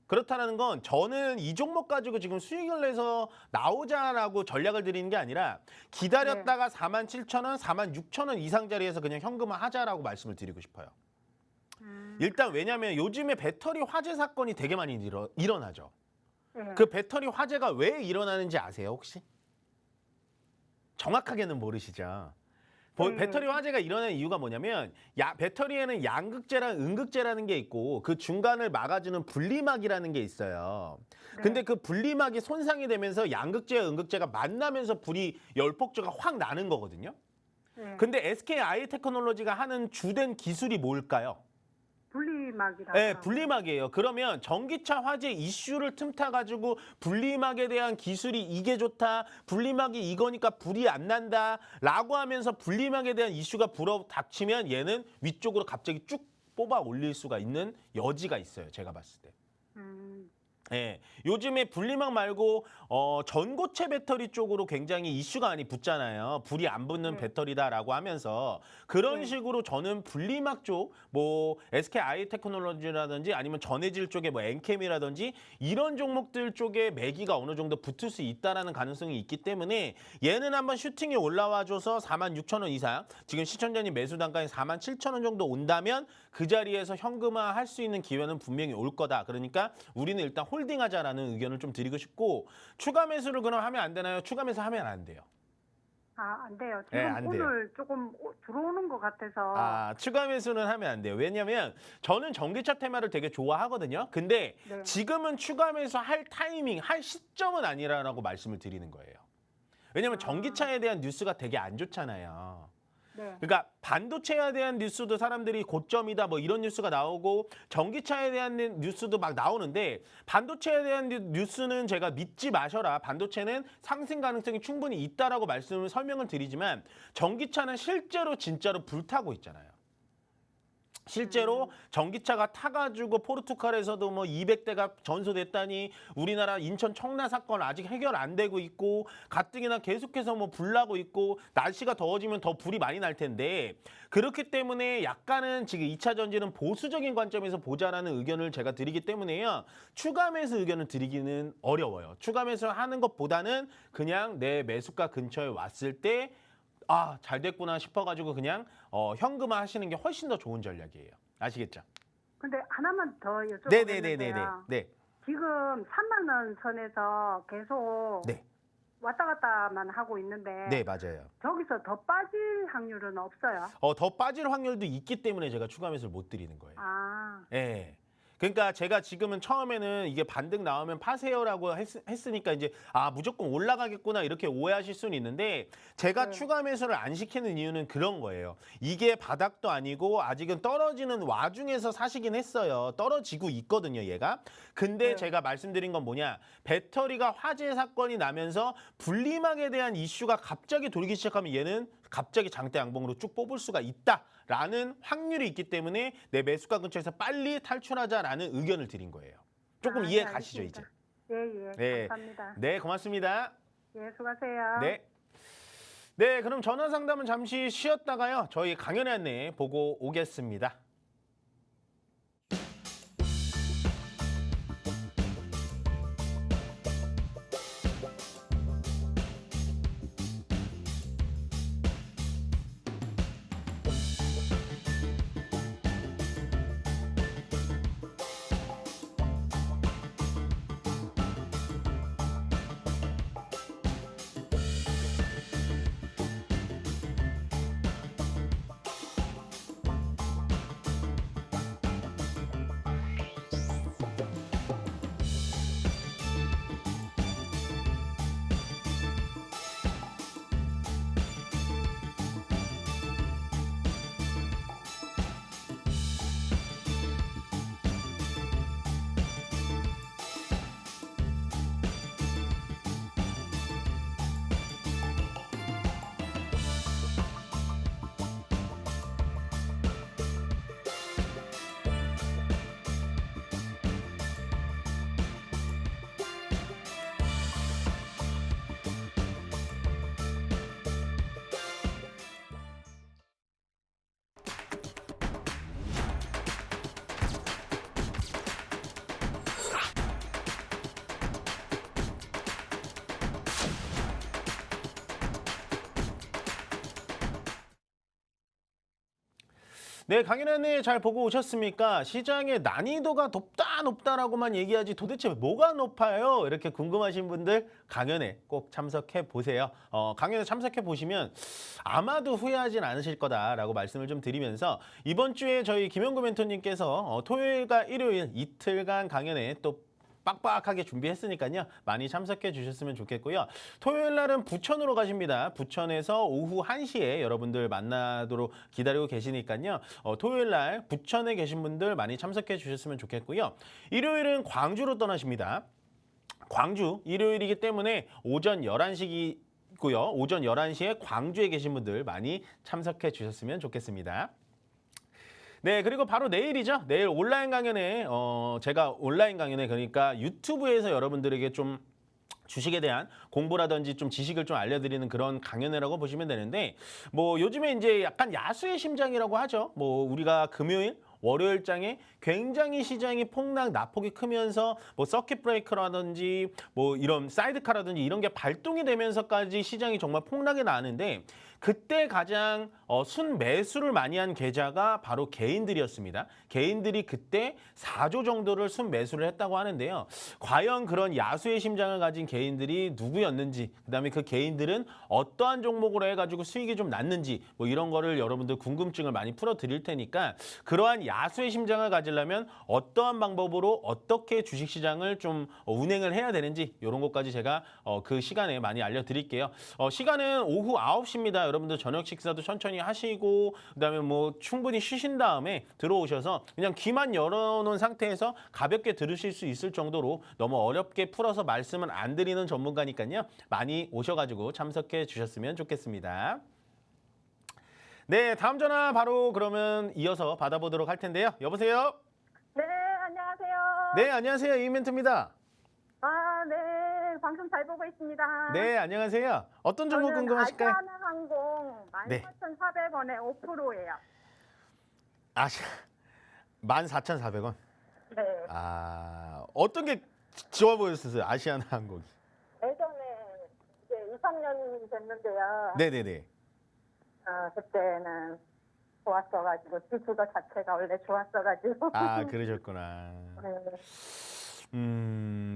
그렇다는 건 저는 이 종목 가지고 지금 수익을 내서 나오자라고 전략을 드리는 게 아니라 기다렸다가 47,000원, 46,000원 이상 자리에서 그냥 현금화 하자라고 말씀을 드리고 싶어요. 일단 왜냐하면 요즘에 배터리 화재 사건이 되게 많이 일어나죠. 예. 그 배터리 화재가 왜 일어나는지 아세요 혹시? 정확하게는 모르시죠. 배터리 화재가 일어나는 이유가 뭐냐면 배터리에는 양극재랑 음극재라는 게 있고 그 중간을 막아주는 분리막이라는 게 있어요. 근데 그 분리막이 손상이 되면서 양극재와 음극재가 만나면서 불이 열폭주가 확 나는 거거든요. 근데 SK 아이테크놀로지가 하는 주된 기술이 뭘까요? 분리막이라. 네, 분리막이에요. 그러면 전기차 화재 이슈를 틈타가지고 분리막에 대한 기술이 이게 좋다, 분리막이 이거니까 불이 안 난다 라고 하면서 분리막에 대한 이슈가 불어닥치면 얘는 위쪽으로 갑자기 쭉 뽑아 올릴 수가 있는 여지가 있어요. 제가 봤을 때. 예, 요즘에 분리막 말고 전고체 배터리 쪽으로 굉장히 이슈가 많이 붙잖아요. 불이 안 붙는 배터리다라고 하면서 그런 식으로 저는 분리막 쪽, 뭐 SK 아이테크놀로지라든지 아니면 전해질 쪽에 뭐 엔캠이라든지 이런 종목들 쪽에 매기가 어느 정도 붙을 수 있다라는 가능성이 있기 때문에 얘는 한번 슈팅이 올라와줘서 46,000원 이상, 지금 시청자님 매수 단가인 47,000원 정도 온다면 그 자리에서 현금화 할 수 있는 기회는 분명히 올 거다. 그러니까 우리는 일단 홀딩하자라는 의견을 좀 드리고 싶고, 추가 매수를 그럼 하면 안 되나요? 추가 매수 하면 안 돼요. 아, 안 돼요. 지금 네, 안 돼요. 오늘 조금 들어오는 것 같아서. 아, 추가 매수는 하면 안 돼요. 왜냐면 저는 전기차 테마를 되게 좋아하거든요. 근데 네. 지금은 추가 매수 할 타이밍, 할 시점은 아니라고 말씀을 드리는 거예요. 왜냐면 전기차에 대한 뉴스가 되게 안 좋잖아요. 네. 그러니까 반도체에 대한 뉴스도 사람들이 고점이다 뭐 이런 뉴스가 나오고 전기차에 대한 뉴스도 막 나오는데, 반도체에 대한 뉴스는 제가 믿지 마셔라. 반도체는 상승 가능성이 충분히 있다라고 설명을 드리지만 전기차는 실제로 진짜로 불타고 있잖아요. 실제로 전기차가 타가지고 포르투갈에서도 뭐 200대가 전소됐다니, 우리나라 인천 청라 사건 아직 해결 안 되고 있고, 가뜩이나 계속해서 뭐 불나고 있고, 날씨가 더워지면 더 불이 많이 날 텐데, 그렇기 때문에 약간은 지금 2차 전지는 보수적인 관점에서 보자라는 의견을 제가 드리기 때문에요. 추가 매수 의견을 드리기는 어려워요. 추가 매수 하는 것보다는 그냥 내 매수가 근처에 왔을 때 아, 잘 됐구나 싶어가지고 그냥 현금화 하시는 게 훨씬 더 좋은 전략이에요. 아시겠죠? 근데 하나만 더 네네네네네. 여쭤보겠는데요. 네. 지금 3만 원 선에서 계속 네. 왔다 갔다만 하고 있는데 네, 맞아요. 저기서 더 빠질 확률은 없어요? 더 빠질 확률도 있기 때문에 제가 추가 매수를 못 드리는 거예요. 아, 예. 그러니까 제가 지금은 처음에는 이게 반등 나오면 파세요라고 했으니까 이제 아, 무조건 올라가겠구나 이렇게 오해하실 수는 있는데, 제가 네. 추가 매수를 안 시키는 이유는 그런 거예요. 이게 바닥도 아니고 아직은 떨어지는 와중에서 사시긴 했어요. 떨어지고 있거든요, 얘가. 근데 네. 제가 말씀드린 건 뭐냐, 배터리가 화재 사건이 나면서 분리막에 대한 이슈가 갑자기 돌기 시작하면 얘는 갑자기 장대 양봉으로 쭉 뽑을 수가 있다라는 확률이 있기 때문에 내 매수가 근처에서 빨리 탈출하자라는 의견을 드린 거예요. 조금 이해 네, 가시죠, 알겠습니다. 이제? 예, 네. 감사합니다. 네, 고맙습니다. 예, 수고하세요. 네. 네, 그럼 전화 상담은 잠시 쉬었다가요, 저희 강연회 안내 보고 오겠습니다. 네, 강연회 잘 보고 오셨습니까? 시장의 난이도가 높다라고만 얘기하지 도대체 뭐가 높아요? 이렇게 궁금하신 분들 강연회 꼭 참석해 보세요. 강연회 참석해 보시면 아마도 후회하진 않으실 거다라고 말씀을 좀 드리면서 이번 주에 저희 김영구 멘토님께서 토요일과 일요일 이틀간 강연회 또 빡빡하게 준비했으니까요. 많이 참석해 주셨으면 좋겠고요. 토요일 날은 부천으로 가십니다. 부천에서 오후 1시에 여러분들 만나도록 기다리고 계시니까요. 토요일 날 부천에 계신 분들 많이 참석해 주셨으면 좋겠고요. 일요일은 광주로 떠나십니다. 광주 일요일이기 때문에 오전 11시고요. 오전 11시에 광주에 계신 분들 많이 참석해 주셨으면 좋겠습니다. 네, 그리고 바로 내일이죠. 내일 온라인 강연에 제가 온라인 강연에 그러니까 유튜브에서 여러분들에게 좀 주식에 대한 공부라든지 좀 지식을 좀 알려드리는 그런 강연회라고 보시면 되는데 뭐 요즘에 이제 약간 야수의 심장이라고 하죠. 뭐 우리가 금요일 월요일장에 굉장히 시장이 폭락, 낙폭이 크면서 뭐 서킷 브레이커라든지 뭐 이런 사이드카라든지 이런 게 발동이 되면서까지 시장이 정말 폭락이 나는데 그때 가장 순매수를 많이 한 계좌가 바로 개인들이었습니다. 개인들이 그때 4조 정도를 순매수를 했다고 하는데요. 과연 그런 야수의 심장을 가진 개인들이 누구였는지, 그다음에 그 개인들은 어떠한 종목으로 해가지고 수익이 좀 났는지 뭐 이런 거를 여러분들 궁금증을 많이 풀어드릴 테니까 그러한 야수의 심장을 가지려면 어떠한 방법으로 어떻게 주식시장을 좀 운행을 해야 되는지 이런 것까지 제가 그 시간에 많이 알려드릴게요. 시간은 오후 9시입니다. 여러분들 저녁 식사도 천천히 하시고 그다음에 뭐 충분히 쉬신 다음에 들어오셔서 그냥 귀만 열어놓은 상태에서 가볍게 들으실 수 있을 정도로 너무 어렵게 풀어서 말씀은 안 드리는 전문가니까요. 많이 오셔가지고 참석해 주셨으면 좋겠습니다. 네, 다음 전화 바로 그러면 이어서 받아보도록 할 텐데요. 여보세요? 네, 안녕하세요. 네, 안녕하세요. 이멘트입니다. 아, 네, 방송 잘 보고 있습니다. 네, 안녕하세요. 어떤 종목 궁금하실까요? 아시아나항공 네. 14,400원에 5%예요. 아시아 14,400원. 네. 아, 어떤 게 좋아 보였어요? 아시아나항공이. 예전에 이제 2, 3년 됐는데요. 네네네. 그때는 좋았어가지고 지수가 자체가 원래 좋았어가지고. 아, 그러셨구나. 네.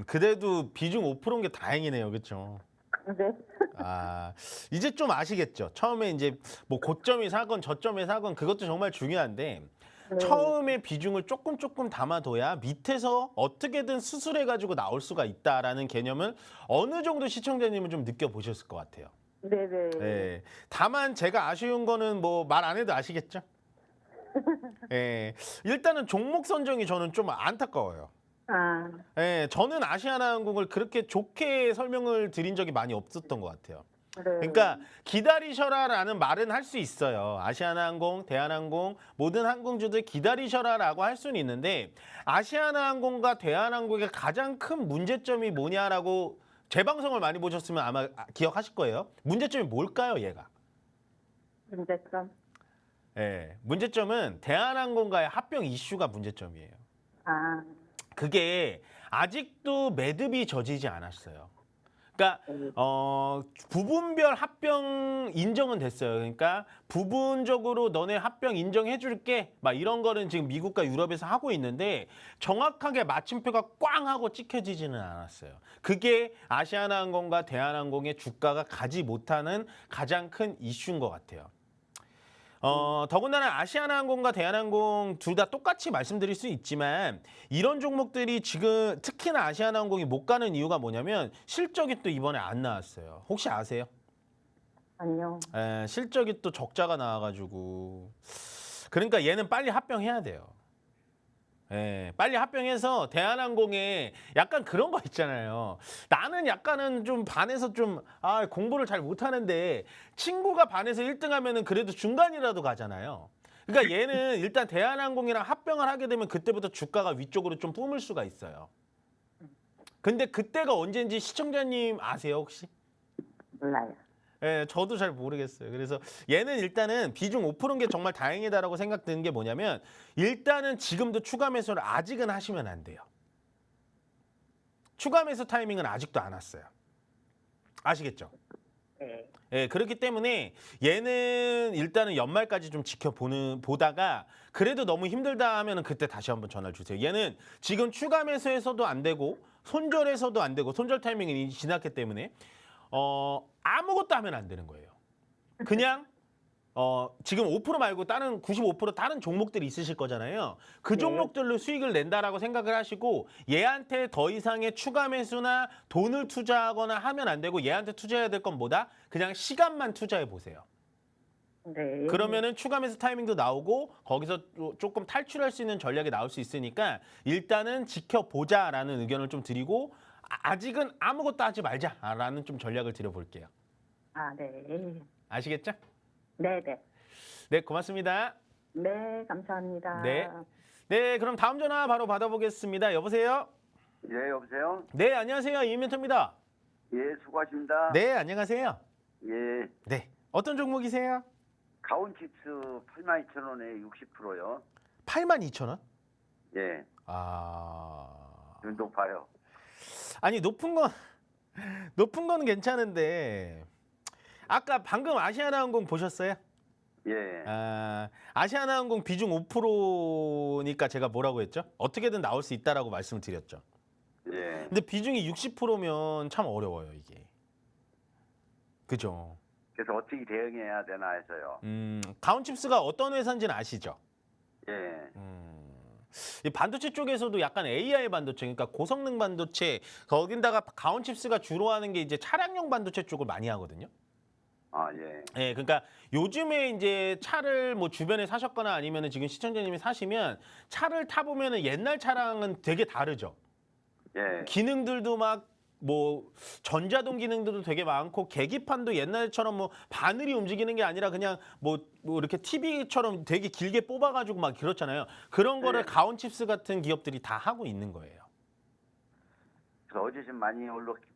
그래도 비중 5%인 게 다행이네요. 그렇죠? 네. 아, 이제 좀 아시겠죠? 처음에 이제 뭐 고점이 사건 저점에 사건 그것도 정말 중요한데 네. 처음에 비중을 조금 담아둬야 밑에서 어떻게든 수술해가지고 나올 수가 있다라는 개념을 어느 정도 시청자님은 좀 느껴보셨을 것 같아요. 네네. 네. 다만 제가 아쉬운 거는 뭐 말 안 해도 아시겠죠? 예. 일단은 종목 선정이 저는 좀 안타까워요. 아, 예, 저는 아시아나항공을 그렇게 좋게 설명을 드린 적이 많이 없었던 것 같아요. 네. 그러니까 기다리셔라라는 말은 할 수 있어요. 아시아나항공, 대한항공, 모든 항공주들 기다리셔라라고 할 수는 있는데 아시아나항공과 대한항공의 가장 큰 문제점이 뭐냐라고 제 방송을 많이 보셨으면 아마 기억하실 거예요. 문제점이 뭘까요, 얘가? 문제점. 예, 문제점은 대한항공과의 합병 이슈가 문제점이에요. 아, 그게 아직도 매듭이 젖이지 않았어요. 그러니까 부분별 합병 인정은 됐어요. 그러니까 부분적으로 너네 합병 인정해 줄게 막 이런 거는 지금 미국과 유럽에서 하고 있는데 정확하게 마침표가 꽝 하고 찍혀지지는 않았어요. 그게 아시아나항공과 대한항공의 주가가 가지 못하는 가장 큰 이슈인 것 같아요. 더군다나 아시아나항공과 대한항공 둘 다 똑같이 말씀드릴 수 있지만 이런 종목들이 지금 특히나 아시아나항공이 못 가는 이유가 뭐냐면 실적이 또 이번에 안 나왔어요. 혹시 아세요? 아니요. 실적이 또 적자가 나와가지고 그러니까 얘는 빨리 합병해야 돼요. 예, 빨리 합병해서 대한항공에 약간 그런 거 있잖아요. 나는 약간은 좀 반에서 좀 공부를 잘 못하는데 친구가 반에서 1등 하면은 그래도 중간이라도 가잖아요. 그러니까 얘는 일단 대한항공이랑 합병을 하게 되면 그때부터 주가가 위쪽으로 좀 뿜을 수가 있어요. 근데 그때가 언제인지 시청자님 아세요 혹시? 몰라요. 예, 저도 잘 모르겠어요. 그래서 얘는 일단은 비중 5%인 게 정말 다행이다라고 생각드는 게 뭐냐면 일단은 지금도 추가 매수를 아직은 하시면 안 돼요. 추가 매수 타이밍은 아직도 안 왔어요. 아시겠죠? 네. 예, 그렇기 때문에 얘는 일단은 연말까지 좀 보다가 그래도 너무 힘들다 하면은 그때 다시 한번 전화를 주세요. 얘는 지금 추가 매수해서도 안 되고 손절해서도 안 되고 손절 타이밍이 지났기 때문에 아무것도 하면 안 되는 거예요. 그냥 지금 5% 말고 다른 95% 다른 종목들이 있으실 거잖아요. 그 네. 종목들로 수익을 낸다라고 생각을 하시고 얘한테 더 이상의 추가 매수나 돈을 투자하거나 하면 안 되고 얘한테 투자해야 될 건 뭐다? 그냥 시간만 투자해 보세요. 네. 그러면은 추가 매수 타이밍도 나오고 거기서 또 조금 탈출할 수 있는 전략이 나올 수 있으니까 일단은 지켜보자라는 의견을 좀 드리고 아직은 아무것도 하지 말자라는 좀 전략을 드려볼게요. 아, 네. 아시겠죠? 네네. 네, 고맙습니다. 네, 감사합니다. 네. 네, 그럼 다음 전화 바로 받아보겠습니다. 여보세요? 예, 여보세요? 네, 안녕하세요. 이멘토입니다. 예, 수고하십니다. 네, 안녕하세요. 예, 네, 어떤 종목이세요? 가온칩스 82,000원에 60%요. 82,000원? 예, 아, 좀 높아요. 아니 높은 건 괜찮은데 아까 방금 아시아나항공 보셨어요? 예, 아시아나항공 비중 5%니까 제가 뭐라고 했죠? 어떻게든 나올 수 있다라고 말씀을 드렸죠. 예. 근데 비중이 60%면 참 어려워요, 이게. 그죠? 그래서 어떻게 대응해야 되나 해서요. 가온칩스가 어떤 회사인지는 아시죠? 예, 이 반도체 쪽에서도 약간 AI 반도체, 그러니까 고성능 반도체, 거긴다가 가온칩스가 주로 하는 게 이제 차량용 반도체 쪽을 많이 하거든요. 아, 예, 예, 그러니까 요즘에 이제 차를 뭐 주변에 사셨거나 아니면은 지금 시청자님이 사시면 차를 타보면은 옛날 차랑은 되게 다르죠. 예, 기능들도 막 뭐 전자동 기능들도 되게 많고 계기판도 옛날처럼 뭐 바늘이 움직이는 게 아니라 그냥 뭐 이렇게 TV처럼 되게 길게 뽑아가지고 막 그렇잖아요. 그런 거를 네. 가온칩스 같은 기업들이 다 하고 있는 거예요. 그래서 어제 좀 많이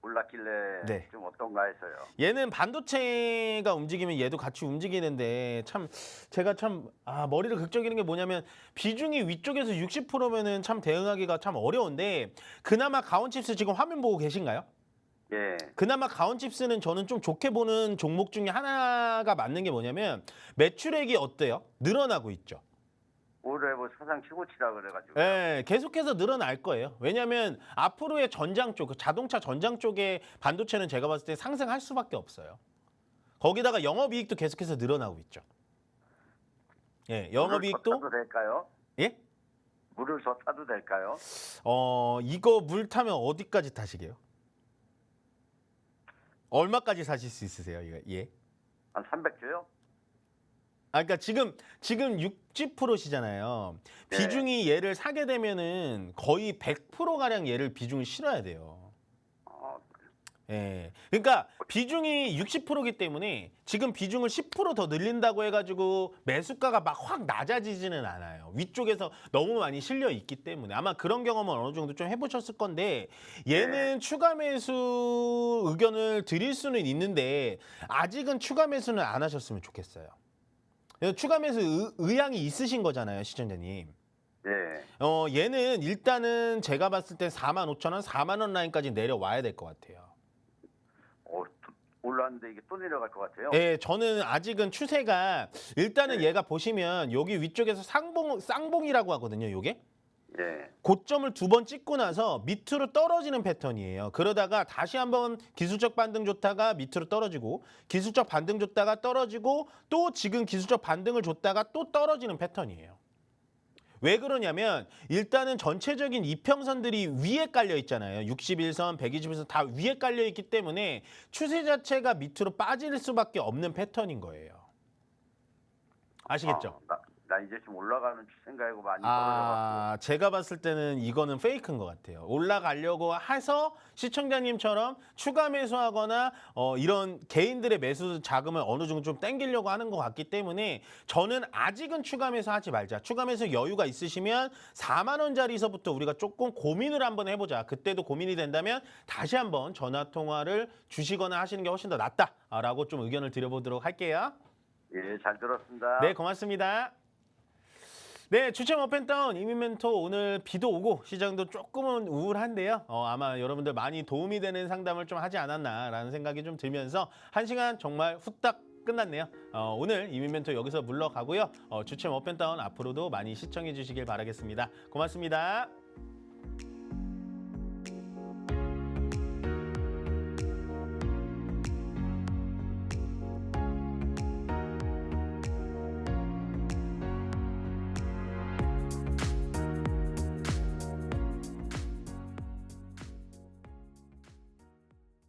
올랐길래 네. 좀 어떤가 해서요. 얘는 반도체가 움직이면 얘도 같이 움직이는데 참 제가 참 머리를 극적이는 게 뭐냐면 비중이 위쪽에서 60%면은 참 대응하기가 참 어려운데 그나마 가온칩스 지금 화면 보고 계신가요? 예, 그나마 가온칩스는 저는 좀 좋게 보는 종목 중에 하나가 맞는 게 뭐냐면 매출액이 어때요? 늘어나고 있죠. 올해 뭐 사상 최고치라 그래가지고. 네, 계속해서 늘어날 거예요. 왜냐하면 앞으로의 전장 쪽, 그 자동차 전장 쪽의 반도체는 제가 봤을 때 상승할 수밖에 없어요. 거기다가 영업이익도 계속해서 늘어나고 있죠. 예, 물을 영업이익도 더 타도 될까요? 예? 물을 더 타도 될까요? 이거 물 타면 어디까지 타시게요? 얼마까지 사실 수 있으세요? 이거 예. 한 300조요? 그러니까 지금 60%시잖아요. 네. 비중이 얘를 사게 되면은 거의 100% 가량 얘를 비중을 실어야 돼요. 예. 그러니까 비중이 60%이기 때문에 지금 비중을 10% 더 늘린다고 해가지고 매수가가 막 확 낮아지지는 않아요. 위쪽에서 너무 많이 실려 있기 때문에 아마 그런 경험은 어느 정도 좀 해보셨을 건데 얘는 추가 매수 의견을 드릴 수는 있는데 아직은 추가 매수는 안 하셨으면 좋겠어요. 추가 매수 의향이 있으신 거잖아요, 시청자님. 예, 얘는 일단은 제가 봤을 때 45,000원, 4만 원 라인까지 내려와야 될 것 같아요. 올랐는데 이게 또 내려갈 것 같아요. 예, 저는 아직은 추세가 일단은 얘가 보시면 여기 위쪽에서 쌍봉이라고 하거든요, 요게. 예, 고점을 2번 찍고 나서 밑으로 떨어지는 패턴이에요. 그러다가 다시 한번 기술적 반등 줬다가 밑으로 떨어지고 기술적 반등 줬다가 떨어지고 또 지금 기술적 반등을 줬다가 또 떨어지는 패턴이에요. 왜 그러냐면 일단은 전체적인 이평선들이 위에 깔려 있잖아요. 61선, 120선 다 위에 깔려 있기 때문에 추세 자체가 밑으로 빠질 수밖에 없는 패턴인 거예요. 아시겠죠? 나 이제 좀 올라가는 추세인가고 많이 떨어져가지고. 제가 봤을 때는 이거는 페이크인 것 같아요. 올라가려고 해서 시청자님처럼 추가 매수하거나 이런 개인들의 매수 자금을 어느 정도 좀 땡기려고 하는 것 같기 때문에 저는 아직은 추가 매수하지 말자. 추가 매수 여유가 있으시면 4만 원짜리서부터 우리가 조금 고민을 한번 해보자. 그때도 고민이 된다면 다시 한번 전화 통화를 주시거나 하시는 게 훨씬 더 낫다라고 좀 의견을 드려보도록 할게요. 예, 잘 들었습니다. 네, 고맙습니다. 네, 주점 업앤다운 이민 멘토 오늘 비도 오고 시장도 조금은 우울한데요. 아마 여러분들 많이 도움이 되는 상담을 좀 하지 않았나라는 생각이 좀 들면서 1시간 정말 후딱 끝났네요. 오늘 이민 멘토 여기서 물러가고요. 주점 업앤다운 앞으로도 많이 시청해 주시길 바라겠습니다. 고맙습니다.